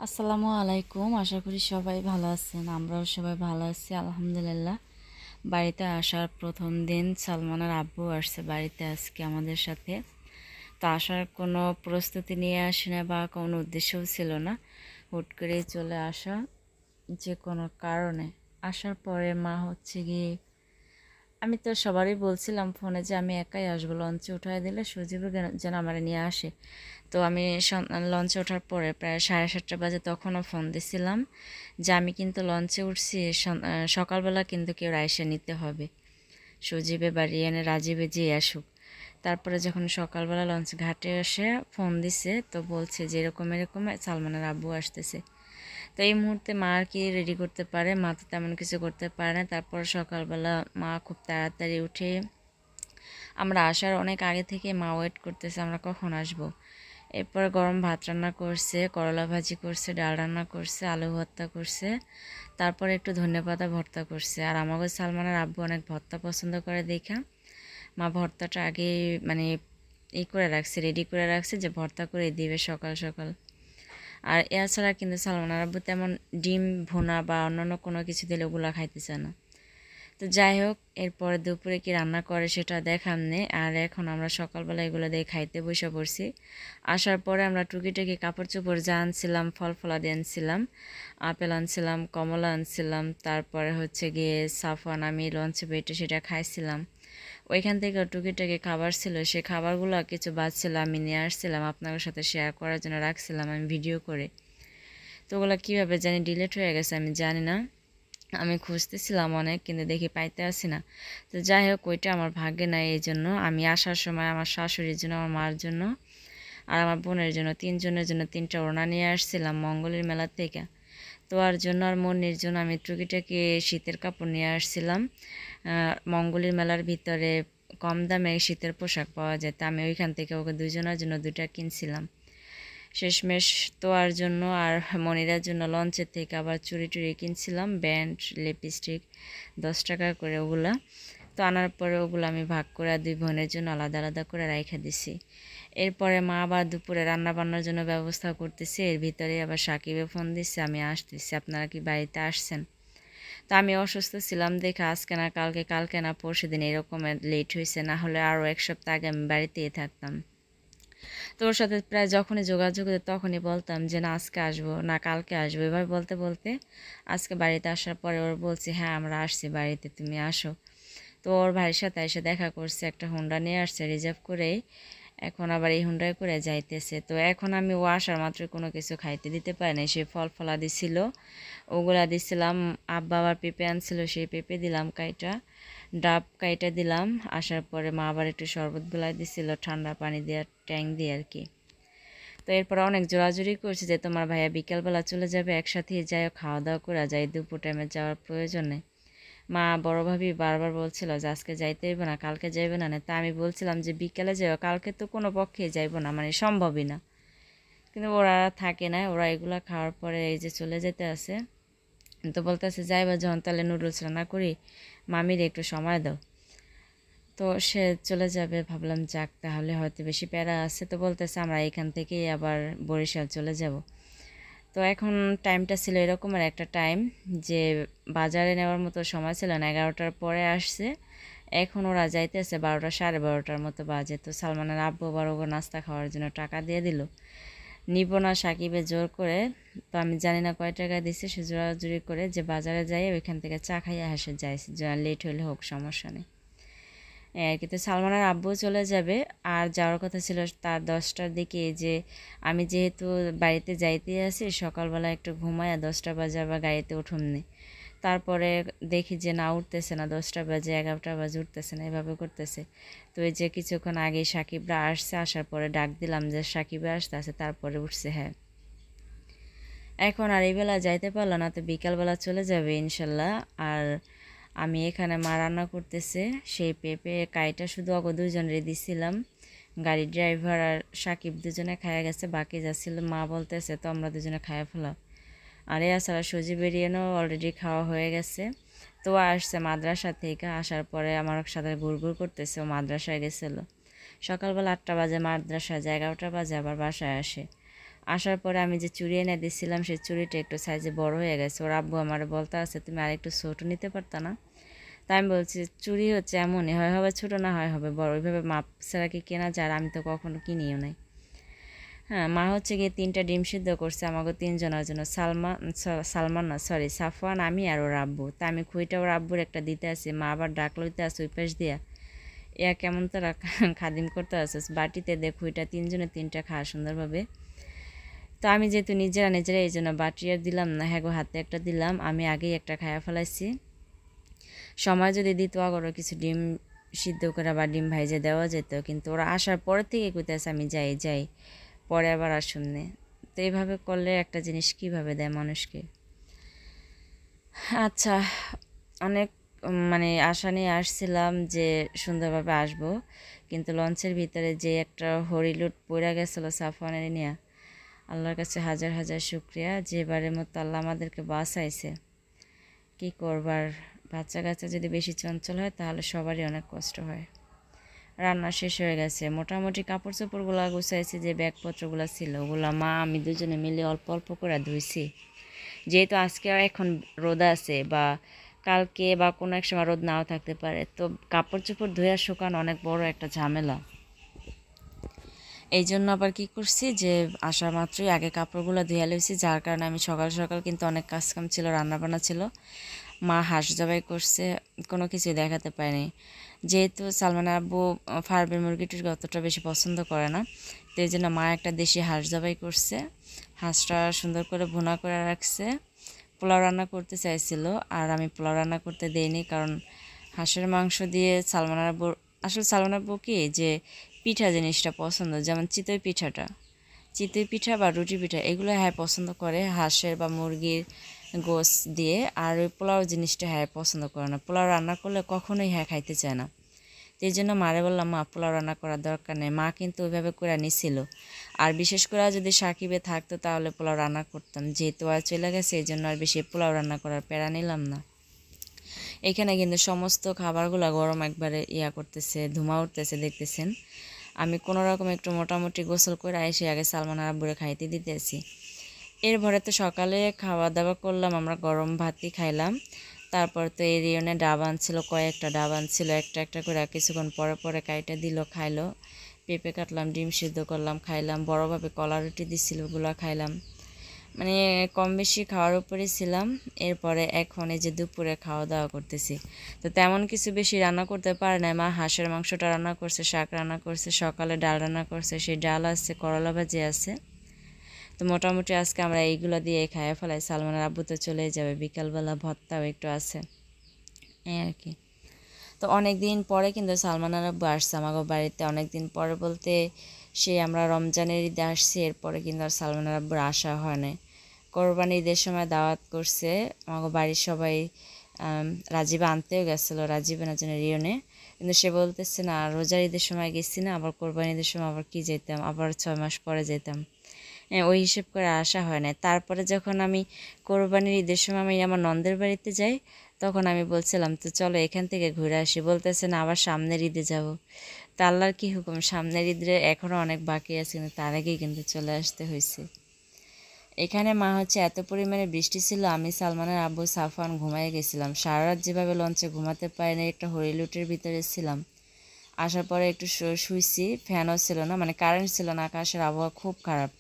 আসসালামু আলাইকুম। আশা করি সবাই ভালো আছেন। আমরাও সবাই ভালো আছি আলহামদুলিল্লাহ। বাড়িতে আসার প্রথম দিন সালমানের আব্বু আসছে বাড়িতে আজকে আমাদের সাথে। তো আসার কোনো প্রস্তুতি নিয়ে আসে না বা কোনো উদ্দেশ্যও ছিল না, হুট করেই চলে আসা। যে কোনো কারণে আসার পরে মা হচ্ছে গিয়ে, আমি তো সবারই বলছিলাম ফোনে যে আমি একাই আসবো, লঞ্চে উঠায় দিলে সজীবও যেন আমার নিয়ে আসে। তো আমি লঞ্চে ওঠার পরে প্রায় 7:30 বাজে তখনও ফোন দিছিলাম যে আমি কিন্তু লঞ্চে উঠছি, সকালবেলা কিন্তু কেউ এসে নিতে হবে, সজীবে বা রিয়ানে রাজীবে যে আসুক। তারপরে যখন সকালবেলা লঞ্চ ঘাটে এসে ফোন দিছে, তো বলছে যে এরকম এরকম সালমানের আব্বু আসতেছে। তো এই মুহূর্তে মা আর কি রেডি করতে পারে, মা তো তেমন কিছু করতে পারে না। তারপর সকালবেলা মা খুব তাড়াতাড়ি উঠে, আমরা আসার অনেক আগে থেকে মা ওয়েট করতেছে আমরা কখন আসব। এরপর গরম ভাত রান্না করছে, করলা ভাজি করছে, ডাল রান্না করছে, আলু ভর্তা করছে, তারপরে একটু ধনেপাতা ভর্তা করছে। আর আমাকে সালমানের আব্বু অনেক ভর্তা পছন্দ করে দেখা মা ভর্তাটা আগে মানে করে রাখছে, রেডি করে রাখছে যে ভর্তা করে দিবে সকাল সকাল। আর এছাড়া কিন্তু সালমানের আব্বু তেমন ডিম ভুনা বা অন্যান্য কোনো কিছু দিলে ওগুলো খাইতেছে না। তো যাই হোক, এরপরে দুপুরে কি রান্না করে সেটা দেখামনে। আর এখন আমরা সকালবেলা এগুলো দিয়ে খাইতে বসে পড়ছি। আসার পরে আমরা টুকিটাকি কাপড় চোপড় যা আনছিলাম, ফল ফলাদি আনছিলাম, আপেল আনছিলাম, কমলা আনছিলাম, তারপরে হচ্ছে গিয়ে সাফওয়ান আমি লঞ্চে বেটে সেটা খাইছিলাম। ওইখান থেকে টুকিটাকি খাবার ছিল, সেই খাবারগুলো কিছু বাঁচছিল, আমি নিয়ে আসছিলাম আপনাদের সাথে শেয়ার করার জন্য, রাখছিলাম আমি ভিডিও করে। তো ওগুলো কীভাবে জানি ডিলিট হয়ে গেছে আমি জানি না, আমি খুঁজতেছিলাম অনেক কিন্তু দেখি পাইতে আসি না। তো যাই হোক, ওইটা আমার ভাগ্যে নাই। এই জন্য আমি আসার সময় আমার শাশুড়ির জন্য, আমার মার জন্য আর আমার বোনের জন্য, তিনজনের জন্য 3টা ওড়না নিয়ে আসছিলাম মঙ্গলের মেলা থেকে। তো আর জন্য আর মনির জন্য আমি টুকিটাকি শীতের কাপড় নিয়ে আসছিলাম। মঙ্গলের মেলার ভিতরে কম দামে শীতের পোশাক পাওয়া যায়, তো আমি ওইখান থেকে ওকে দুজনের জন্য 2টা কিনছিলাম। শেষমেশ তোয়ার জন্য আর মনিরার জন্য লঞ্চের থেকে আবার চুড়ি টুড়ি কিনছিলাম, ব্যান্ড, লিপস্টিক, 10 টাকা করে ওগুলা। তো আনার পরে ওগুলো আমি ভাগ করে 2 বোনের জন্য আলাদা আলাদা করে রাইখা দিছি। এরপরে মা আবার দুপুরে রান্না বান্নার জন্য ব্যবস্থা করতেছে, এর ভিতরে আবার সাকিবে ফোন দিচ্ছে আমি আসতেছি, আপনারা কি বাড়িতে আসছেন। তো আমি অসুস্থ ছিলাম দেখে আজকে না কালকে, কালকে না পরশু দিন এরকম লেট হয়েছে, না হলে আরও 1 সপ্তাহ আগে আমি বাড়িতেই থাকতাম। তো ওর সাথে প্রায় যখনই যোগাযোগ হতো তখনই বলতাম যে না আজকে আসবো, না কালকে আসবো, এভাবে বলতে বলতে আজকে বাড়িতে আসার পরে ওর বলছি হ্যাঁ আমরা আসছি বাড়িতে, তুমি আসো। তো ওর ভাইয়ের সাথে এসে দেখা করছে, একটা হুন্ডা নিয়ে আসছে রিজার্ভ করেই, এখন আবার এই হুন্ডায় করে যাইতেছে। তো এখন আমি ও আসার মাত্র কোনো কিছু খাইতে দিতে পারি না, সে ফল ফলা দিছিল, ওগুলা দিছিলাম। আব্বা আবার পেঁপে আনছিল, সেই পেঁপে দিলাম কাইটা, ডাব কাইটা দিলাম। আসার পরে মা আবার একটু শরবত গুলাই দিছিল ঠান্ডা পানি দিয়ে, ট্যাং দিয়ে আর কি। তো এরপর অনেক জোরাজুরি করছে যে তোমার ভাইয়া বিকালবেলা চলে যাবে, একসাথেই যাই, খাওয়া দাওয়া করে যাই, দুপুর টাইমে যাওয়ার প্রয়োজন নেই। মা বড় ভাবি বারবার বলছিল যে আজকে যাইতে হইব না, কালকে যাইবে না। তা আমি বলছিলাম যে বিকেলে যাইব, কালকে তো কোনো পক্ষেই যাইব না, মানে সম্ভবই না। কিন্তু ওরা থাকে না, ওরা এগুলা খাওয়ার পরে এই যে চলে যেতে আছে। তো বলতেছে যাইবা যখন তাহলে নুডলস রান্না করি, মামির একটু সময় দাও। তো সে চলে যাবে, ভাবলাম যাক তাহলে হয়তো বেশি প্যারা আছে। তো বলতেছে আমরা এখান থেকেই আবার বরিশাল চলে যাব। তো এখন টাইমটা ছিল এরকম আর একটা টাইম যে বাজারে নেওয়ার মতো সময় ছিল না, 11টার পরে আসছে। এখন ওরা যাইতেছে 12টা, 12:30টার মতো বাজে। তো সালমানের আব্বু বড় নাস্তা খাওয়ার জন্য টাকা দিয়ে দিল, নিব না সাকিবে জোর করে। তো আমি জানি না কয় টাকা দিছে, সে জোরাজুরি করে যে বাজারে যাই ওইখান থেকে চা খাইয়া হাসে যায়, লেট হলে হোক সমস্যা নেই এই আর কি। তো সালমানের আব্বু চলে যাবে, আর যাওয়ার কথা ছিল তার 10টার দিকে। যে আমি যেহেতু বাড়িতে যাইতে আছি, সকালবেলা একটু ঘুমায় 10টা বাজে আবার গাড়িতে উঠুমনি। তারপরে দেখি যে না উঠতেছে না, 10টা বাজে, 11টা বাজে উঠতেছে না, এভাবে করতেছে। তো এই যে কিছুক্ষণ আগে সাকিবরা আসছে, আসার পরে ডাক দিলাম যে সাকিবে আসতেছে, তারপরে উঠছে। হ্যাঁ, এখন আর এই বেলা যাইতে পারলো না, তো বিকালবেলা চলে যাবে ইনশাল্লাহ। আর আমি এখানে মা রান্না করতেছে, সেই পেঁপে কাইটা শুধু অগো 2জনের দিছিলাম, গাড়ির ড্রাইভার আর সাকিব দুজনে খায়া গেছে, বাকি যাচ্ছিল মা বলতেছে তো আমরা দুজনে খায়া ফেলাম। আর এছাড়া সুজি বেরিয়েও অলরেডি খাওয়া হয়ে গেছে। তো আসছে মাদ্রাসা থেকে, আসার পরে আমার সাথে ঘুরঘুর করতেছে, ও মাদ্রাসায় গেছিলো। সকালবেলা 8টা বাজে মাদ্রাসায় যায়, 11টা বাজে আবার বাসায় আসে। আসার পরে আমি যে চুড়ি এনে দিয়েছিলাম সেই চুড়িটা একটু সাইজে বড় হয়ে গেছে। ওর আব্বু আমার বলতে আছে তুমি আর একটু ছোটো নিতে পারতা না। তাই আমি বলছি চুড়ি হচ্ছে এমনই, হয় হবে ছোটো, না হয় হবে বড়, ওইভাবে মাপ ছাড়া কি কেনা যায়? আর আমি তো কখনো কিনিও নাই। হ্যাঁ, মা হচ্ছে গিয়ে 3টা ডিম সিদ্ধ করছে আমাকে 3জনের জন্য। সালমান না, সরি, সাফওয়ান, আমি আর ওর আব্বু। তা আমি খুঁইটা ওর আব্বুর একটা দিতে আসি, মা আবার ডাক লইতে আসে ওই পাশ দিয়া। ইয়া কেমন তারা খাদিম করতে আসে বাটিতে দে খুঁইটা 3জনে 3টা খাওয়া সুন্দরভাবে। তো আমি যেহেতু নিজেরা এই জন্য বাটি আর দিলাম না, হ্যাঁ গো হাতে একটা দিলাম, আমি আগেই একটা খায়া ফেলাইছি। সময় যদি দিত আগরও কিছু ডিম সিদ্ধ করা বা ডিম ভাইজে দেওয়া যেত, কিন্তু ওরা আসার পর থেকে কইতেছে আমি যাই যাই, পরে আবার আসুন নে। তো এইভাবে করলে একটা জিনিস কিভাবে দেয় মানুষকে। আচ্ছা, অনেক মানে আশা নিয়ে আসছিলাম যে সুন্দরভাবে আসব, কিন্তু লঞ্চের ভিতরে যে একটা হরিলুট পড়ে গেছিলো সাফওয়ানের নিয়ে, আল্লাহর কাছে হাজার হাজার শুক্রিয়া যে এবারের মতো আল্লাহ আমাদেরকে বাঁচাইছে। কী করবার, বাচ্চা কাচ্চা যদি বেশি চঞ্চল হয় তাহলে সবারই অনেক কষ্ট হয়। রান্না শেষ হয়ে গেছে, মোটামুটি কাপড় চোপড়গুলো গুছাইছি, যে ব্যাগপত্রগুলো ছিল ওগুলো মা আমি দুজনে মিলে অল্প অল্প করে ধুইছি। যেহেতু আজকে এখন রোদ আছে বা কালকে বা কোনো এক সময় রোদ নাও থাকতে পারে, তো কাপড় চোপড় ধুয়ে শুকানো অনেক বড় একটা ঝামেলা। এই জন্য আবার কি করছি যে আসা মাত্রই আগে কাপড়গুলো ধুয়ে লইছি, যার কারণে আমি সকাল সকাল কিন্তু অনেক কাজকাম ছিল, রান্নাবান্না ছিল। মা হাঁস জবাই করছে, কোনো কিছুই দেখাতে পারিনি। যেহেতু সালমান আব্বু ফার্মের মুরগি টুরগি অতটা বেশি পছন্দ করে না, তো এই জন্য মা একটা দেশি হাঁস জবাই করছে। হাঁসটা সুন্দর করে ভুনা করে রাখছে। পোলাও রান্না করতে চাইছিল, আর আমি পোলাও রান্না করতে দেইনি, কারণ হাঁসের মাংস দিয়ে সালমান আব্বুর, আসলে সালমান আব্বু কি যে পিঠা জিনিসটা পছন্দ, যেমন চিতই পিঠাটা, চিতই পিঠা বা রুটি পিঠা এগুলো হ্যাঁ পছন্দ করে হাঁসের বা মুরগির গোশ দিয়ে। আর ওই পোলাও জিনিসটা হ্যাঁ পছন্দ করে না, পোলাও রান্না করলে কখনোই হ্যাঁ খাইতে চায় না। তো এই জন্য মারে বললাম মা পোলাও রান্না করার দরকার নেই, মা কিন্তু ওইভাবে করে নিছিল। আর বিশেষ করে যদি সাকিবে থাকতো তাহলে পোলাও রান্না করতাম, যেহেতু আর চলে গেছে এই জন্য আর বেশি পোলাও রান্না করার প্যারা নিলাম না। এখানে কিন্তু সমস্ত খাবারগুলো গরম একবারে করতেছে, ধুমা উঠতেছে দেখতেছেন। আমি কোনো রকম একটু মোটামুটি গোসল করে এসে আগে সালমান আব্বুরে খাইতে দিতেছি। এর ভরে তো সকালে খাওয়া দাওয়া করলাম, আমরা গরম ভাতই খাইলাম। তারপর তো এই রিয়নে ডাব আনছিল, কয়েকটা ডাব আনছিল, একটা একটা করে কিছুক্ষণ পরে পরে কাইটা দিল, খাইলো। পেঁপে কাটলাম, ডিম সিদ্ধ করলাম, খাইলাম। বড়োভাবে কলা রুটি দিছিল, ওগুলো খাইলাম। মানে কম বেশি খাওয়ার উপরে ছিলাম। এরপরে এখন এই যে দুপুরে খাওয়া দাওয়া করতেছি। তো তেমন কিছু বেশি রান্না করতে পারে না মা, হাঁসের মাংসটা রান্না করছে, শাক রান্না করছে, সকালে ডাল রান্না করছে, সেই ডাল আছে, করলা ভাজি আছে। তো মোটামুটি আজকে আমরা এইগুলো দিয়ে খাইয়ে ফেলাই। সালমানের আব্বু তো চলেই যাবে, বিকালবেলা ভর্তাও একটু আছে, এই আর কি। তো অনেক দিন পরে কিন্তু সালমানের আব্বু আসছে আমাকে বাড়িতে, অনেক দিন পরে বলতে সে আমরা রমজানের ঈদে আসছি, এরপরে কিন্তু আর সালমানের আব্বুর আসা হয় না। কোরবানি ঈদের সময় দাওয়াত করছে আমাকে বাড়ির সবাই, রাজীব আনতেও গেছিলো, রাজীবের জন্য রিয়নে। কিন্তু সে বলতেছে না রোজার ঈদের সময় গেছি না, আবার কোরবানি ঈদের সময় আবার কি যেতাম, আবার 6 মাস পরে যেতাম। ওই হিসেব করে আসা হয় না। তারপরে যখন আমি কোরবানির ঈদের সময় আমি আমার নন্দের বাড়িতে যাই, তখন আমি বলছিলাম তো চলো এখান থেকে ঘুরে আসি, বলতেছে না আবার সামনের ঈদে যাব। তা আল্লাহর কী হুকুম, সামনের ঈদে এখনও অনেক বাকি আছে, কিন্তু তার আগেই কিন্তু চলে আসতে হয়েছে। এখানে মা হচ্ছে এত পরিমাণে বৃষ্টি ছিল, আমি সালমানের আব্বু সাফওয়ান ঘুমাই গেছিলাম। সারা রাত যেভাবে লঞ্চে ঘুমাতে পারিনি, একটা হরিলুটের ভিতরে ছিলাম। আসার পরে একটু শুইছি, ফ্যানও ছিল না, মানে কারেন্ট ছিল না, আকাশের আবহাওয়া খুব খারাপ।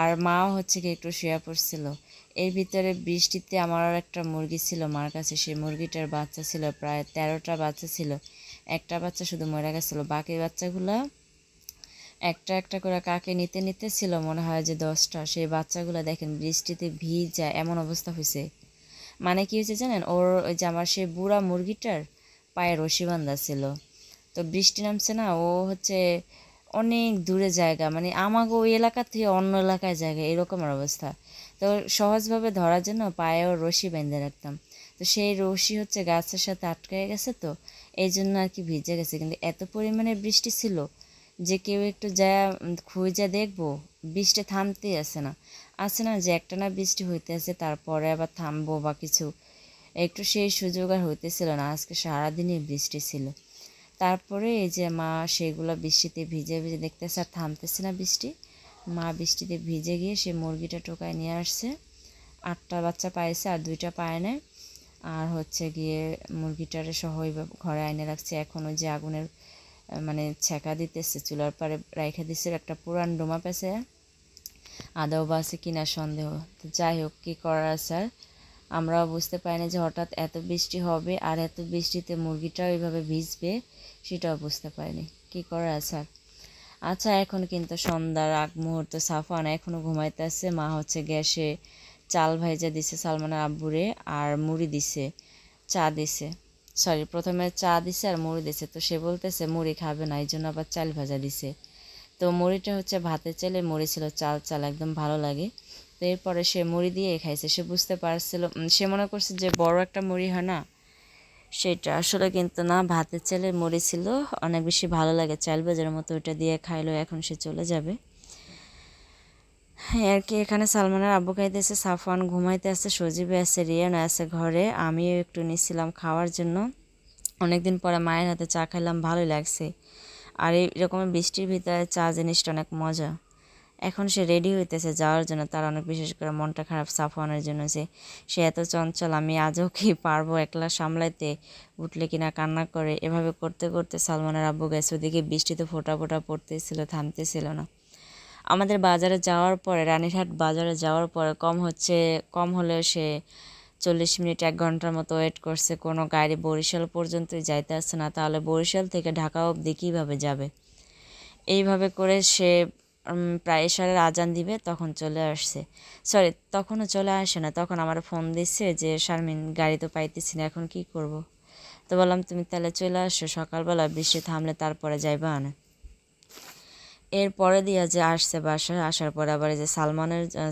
আর মাও হচ্ছে কি একটু শুয়ে পড়ছিল। এর ভিতরে বৃষ্টিতে আমার আর একটা মুরগি ছিল মার কাছে, সেই মুরগিটার বাচ্চা ছিল প্রায় 13টা বাচ্চা ছিল। একটা বাচ্চা শুধু মরে গেছিলো, বাকি বাচ্চাগুলো একটা একটা করে কাকে নিতে নিতে ছিল মনে হয় যে 10টা। সেই বাচ্চাগুলো দেখেন বৃষ্টিতে ভিজা এমন অবস্থা হয়েছে। মানে কি হয়েছে জানেন, ওর ওই যে আমার সেই বুড়া মুরগিটার পায়ে রশি বাঁধা ছিল। তো বৃষ্টি নামছে না, ও হচ্ছে অনেক দূরে জায়গা, মানে আমাকে ওই এলাকা থেকে অন্য এলাকায় জায়গা, এরকমের অবস্থা। তো সহজভাবে ধরার জন্য পায়েও রশি বেঁধে রাখতাম। তো সেই রশি হচ্ছে গাছের সাথে আটকে গেছে, তো এই জন্য আর কি ভিজে গেছে। কিন্তু এত পরিমাণে বৃষ্টি ছিল যে কেউ একটু যা খুঁজে দেখবো, বৃষ্টি থামতেই আছে না যে একটানা বৃষ্টি হইতে আছে তারপরে আবার থামবো বা কিছু, একটু সেই সুযোগ আর হইতেছিল না। আজকে সারাদিনই বৃষ্টি ছিল। তারপরে এই যে মা সেগুলো বৃষ্টিতে ভিজে ভিজে দেখতেছে আর থামতেছে না বৃষ্টি। মা বৃষ্টিতে ভিজে গিয়ে সে মুরগিটা টোকায় নিয়ে আসছে। 8টা বাচ্চা পাইছে আর 2টা পায় নাই। আর হচ্ছে গিয়ে মুরগিটারে সহ ঘরে আইনে রাখছে। এখন ওই যে আগুনের মানে ছেঁকা দিতেছে, চুলার পারে রাইখা দিচ্ছে একটা পুরান ডোমা পেছে, আদাও বা আছে কিনা সন্দেহ। তো যাই হোক, কী করার আছে আর, আমরাও বুঝতে পারি না যে হঠাৎ এত বৃষ্টি হবে আর এত বৃষ্টিতে মুরগিটাও এইভাবে ভিজবে, সেটাও বুঝতে পারিনি। কী করার আছে আর। আচ্ছা, এখন কিন্তু সন্ধ্যার আগ মুহূর্ত, সাফওয়ান এখনও ঘুমাইতেছে। মা হচ্ছে গ্যাসে চাল ভাইজা দিছে সালমানের আব্বুরে, আর মুড়ি দিছে, চা দিছে, সরি প্রথমে চা দিছে আর মুড়ি দিছে। তো সে বলতেছে মুড়ি খাবে না, এই জন্য আবার চাল ভাজা দিছে। তো মুড়িটা হচ্ছে ভাতের চালে মুড়ি ছিল, চাল চাল একদম ভালো লাগে। তো এরপরে সে মুড়ি দিয়ে খাইছে। সে বুঝতে পারছিল, সে মনে করছে যে বড় একটা মুড়ি হয় না, সেটা আসলে কিন্তু না, ভাতের চালের মুড়ি ছিল, অনেক বেশি ভালো লাগে, চাল ভাজার মতো। ওইটা দিয়ে খাইলো। এখন সে চলে যাবে। হ্যাঁ আর কি, এখানে সালমানের আব্বু খাইতেছে, সাফওয়ান ঘুমাইতে আছে, সজীবে আছে, রিয়ান আছে ঘরে। আমিও একটু নিচ্ছিলাম খাওয়ার জন্য। অনেকদিন পরে মায়ের হাতে চা খাইলাম, ভালোই লাগছে। আর এইরকম বৃষ্টির ভিতরে চা জিনিসটা অনেক মজা। এখন সে রেডি হইতেছে যাওয়ার জন্য। তার অনেক বিশেষ করে মনটা খারাপ সাফওয়ানের জন্য, যে সে এত চঞ্চল, আমি আজও কি পারবো একলা সামলাইতে, উঠলে কিনা কান্না করে। এভাবে করতে করতে সালমানের আব্বু গেছে, ওদিকে বৃষ্টিতে ফোঁটা ফোঁটা পড়তেছিল, থামতেছিল না। আমাদের বাজারে যাওয়ার পরে, রানীরহাট বাজারে যাওয়ার পরে কম হলে সে 40 মিনিট 1 ঘন্টার মতো ওয়েট করছে। কোনো গাড়ি বরিশাল পর্যন্তই যাইতে আসছে না, তাহলে বরিশাল থেকে ঢাকা অবধি কীভাবে যাবে। এইভাবে করে সে প্রায় এশারের আজান দিবে তখন চলে আসছে। সরি, তখনও চলে আসে না, তখন আমার ফোন দিচ্ছে যে শারমিন গাড়ি তো পাইতেছি না, এখন কি করব। তো বললাম তুমি তাহলে চলে আসো, সকালবেলা বৃষ্টি থামলে তারপরে যাইবা আনে। এরপরে দিয়া যে আসছে বাসায়, আসার পরে আবার যে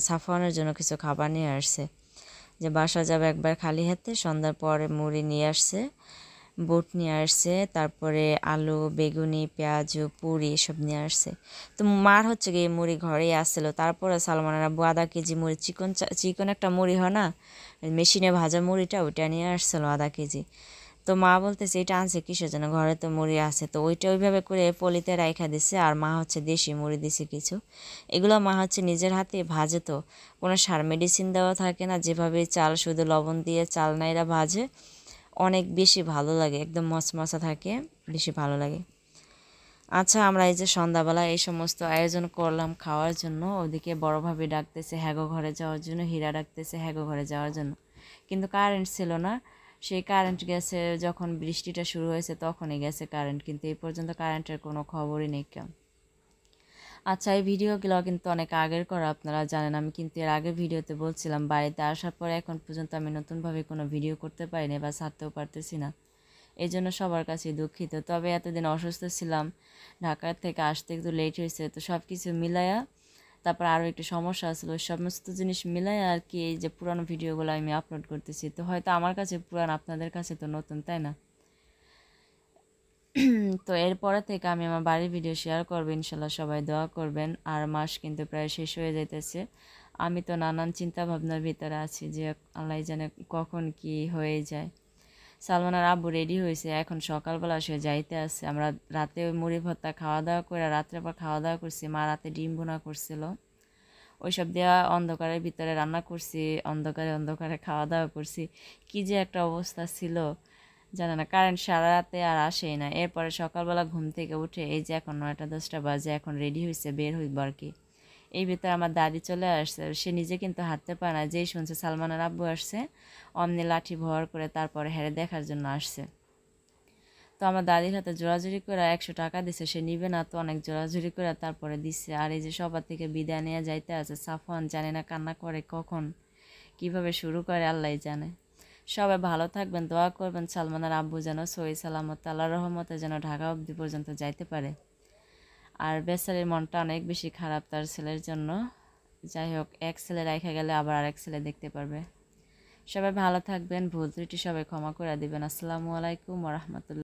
সাফওয়ানের জন্য কিছু খাবার নিয়ে আসছে, যে বাসা যাবে একবার খালি হাতে। সন্ধ্যার পরে মুড়ি নিয়ে আসছে, বুট নিয়ে আসছে, তারপরে আলু, বেগুনি, পেঁয়াজ, পুরি এসব নিয়ে আসছে। তো মার হচ্ছে গিয়ে মুড়ি ঘরেই আসছিল। তারপরে সালমানের আব্বু আধা কেজি মুড়ি, চিকন একটা মুড়ি হয় না, মেশিনে ভাজা মুড়িটা, ওইটা নিয়ে আসছিল আধা কেজি। তো মা বলতেছে এটা আনছে কিসের জন্য, ঘরে তো মুড়ি আছে। তো ওইটা ওইভাবে করে পলিতে রাইখা দিছে। আর মা হচ্ছে দেশি মুড়ি দিছে কিছু। এগুলো মা হচ্ছে নিজের হাতে ভাজে, তো কোনো সার মেডিসিন দেওয়া থাকে না। যেভাবে চাল শুধু লবণ দিয়ে চাল নাইরা ভাজে, অনেক বেশি ভালো লাগে, একদম মচমচা থাকে, বেশি ভালো লাগে। আচ্ছা, আমরা এই যে সন্ধ্যাবেলা এই সমস্ত আয়োজন করলাম খাওয়ার জন্য। ওদিকে বড়োভাবে ডাকতেছে হ্যাগো ঘরে যাওয়ার জন্য, হীরা ডাকতেছে হ্যাগো ঘরে যাওয়ার জন্য, কিন্তু কারেন্ট ছিল না। সেই কারেন্ট গেছে যখন বৃষ্টিটা শুরু হয়েছে, তখনই গেছে কারেন্ট, কিন্তু এই পর্যন্ত কারেন্টের কোনো খবরই নেই কেউ। আচ্ছা, এই ভিডিওগুলো কিন্তু অনেক আগের করা, আপনারা জানেন। আমি কিন্তু এর আগের ভিডিওতে বলছিলাম বাড়িতে আসার পরে এখন পর্যন্ত আমি নতুনভাবে কোনো ভিডিও করতে পারিনি বা ছাড়তেও পারতেছি না, এই জন্য সবার কাছে দুঃখিত। তবে এতদিন অসুস্থ ছিলাম, ঢাকা থেকে আসতে একটু লেট হয়েছে, তো সব কিছু মিলাইয়া, তারপর আরও একটু সমস্যা আসলো, ওই সমস্ত জিনিস মিলাইয়া আর কি এই যে পুরানো ভিডিওগুলো আমি আপলোড করতেছি। তো হয়তো আমার কাছে পুরান, আপনাদের কাছে তো নতুন, তাই না? তো এরপরে থেকে আমি আমার বাড়ির ভিডিও শেয়ার করবো ইনশাল্লাহ, সবাই দোয়া করবেন। আর মাস কিন্তু প্রায় শেষ হয়ে যাইতেছে। আমি তো নানান চিন্তা ভাবনার ভিতরে আছি যে আল্লাহ জানে কখন কি হয়ে যায়। সালমানের আব্বু রেডি হয়েছে, এখন সকালবেলা সে যাইতে আসছে। আমরা রাতে ওই মুড়ি ভর্তা খাওয়া দাওয়া করে রাত্রে পর খাওয়া দাওয়া করছি। মা রাতে ডিম ভুনা করছিল, ওইসব দেওয়া অন্ধকারের ভিতরে রান্না করছি, অন্ধকারে অন্ধকারে খাওয়া দাওয়া করছি। কি যে একটা অবস্থা ছিল জানে না। কারেন্ট সারা রাতে আর আসেই না। এরপরে সকালবেলা ঘুম থেকে উঠে এই যে এখন 9টা-10টা বাজে, এখন রেডি হয়েছে, বের হইব আর কি। এই ভিতরে আমার দাদি চলে আসছে। সে নিজে কিন্তু হাঁটতে পারে না, যেই শুনছে সালমানের আব্বু আসছে, অমনি লাঠি ভর করে তারপরে হেরে দেখার জন্য আসছে। তো আমার দাদির হাতে জোরাজুরি করে 100 টাকা দিছে, সে নিবে না, তো অনেক জোরাজুরি করে তারপরে দিচ্ছে। আর এই যে সবার থেকে বিদায় নিয়ে যাইতে আছে সাফওয়ান, জানে না কান্না করে কখন, কিভাবে শুরু করে আল্লাহ জানে। সবাই ভালো থাকবেন, দোয়া করবেন সালমানের আব্বু যেন সহি সালামত আল্লাহর রহমতে যেন ঢাকা অবধি পর্যন্ত যাইতে পারে। আর বেচারির মনটা অনেক বেশি খারাপ তার ছেলের জন্য। যাই হোক, এক ছেলে রেখে গেলে আবার আরেক ছেলে দেখতে পারবে। সবাই ভালো থাকবেন, ভুল ত্রুটি সবাই ক্ষমা করে দিবেন। আসসালামু আলাইকুম ওয়া রাহমাতুল্লাহ।